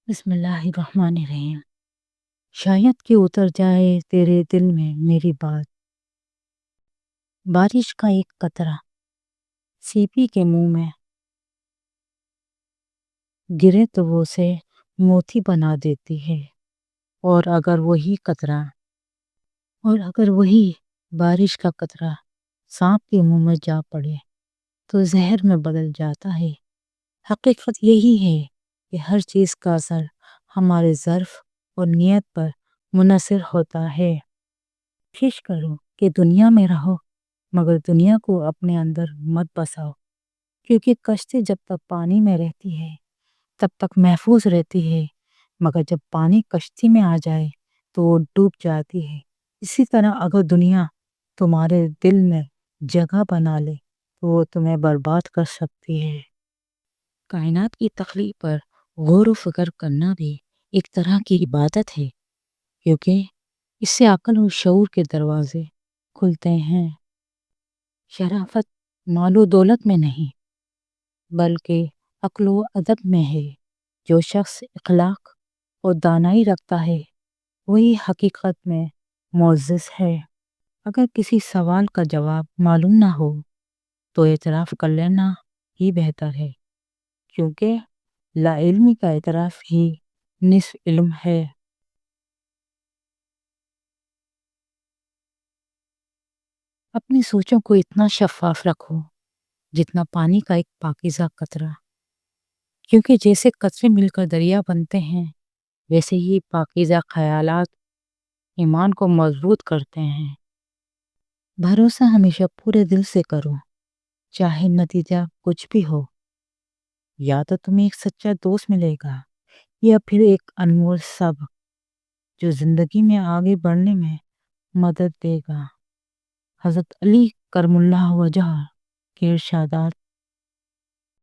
بسم اللہ الرحمن الرحیم۔ شاید کہ اتر جائے تیرے دل میں میری بات، بارش کا ایک قطرہ سیپی کے منہ میں گرے تو وہ اسے موتی بنا دیتی ہے، اور اگر وہی بارش کا قطرہ سانپ کے منہ میں جا پڑے تو زہر میں بدل جاتا ہے۔ حقیقت یہی ہے کہ ہر چیز کا اثر ہمارے ظرف اور نیت پر منحصر ہوتا ہے۔ کوشش کرو کہ دنیا میں رہو، مگر دنیا کو اپنے اندر مت بساؤ، کیونکہ کشتی جب تک پانی میں رہتی ہے تب تک محفوظ رہتی ہے، مگر جب پانی کشتی میں آ جائے تو وہ ڈوب جاتی ہے۔ اسی طرح اگر دنیا تمہارے دل میں جگہ بنا لے تو وہ تمہیں برباد کر سکتی ہے۔ کائنات کی تخلیق پر غور و فکر کرنا بھی ایک طرح کی عبادت ہے، کیونکہ اس سے عقل و شعور کے دروازے کھلتے ہیں۔ شرافت مال و دولت میں نہیں، بلکہ عقل و ادب میں ہے۔ جو شخص اخلاق اور دانائی رکھتا ہے وہی حقیقت میں معزز ہے۔ اگر کسی سوال کا جواب معلوم نہ ہو تو اعتراف کر لینا ہی بہتر ہے، کیونکہ لا علمی کا اعتراف ہی نصف علم ہے۔ اپنی سوچوں کو اتنا شفاف رکھو جتنا پانی کا ایک پاکیزہ قطرہ، کیونکہ جیسے قطرے مل کر دریا بنتے ہیں ویسے ہی پاکیزہ خیالات ایمان کو مضبوط کرتے ہیں۔ بھروسہ ہمیشہ پورے دل سے کرو، چاہے نتیجہ کچھ بھی ہو۔ یا تو تمہیں ایک سچا دوست ملے گا یا پھر ایک انمول سبق جو زندگی میں آگے بڑھنے میں مدد دے گا۔ حضرت علی کرم اللہ وجہ کے ارشادات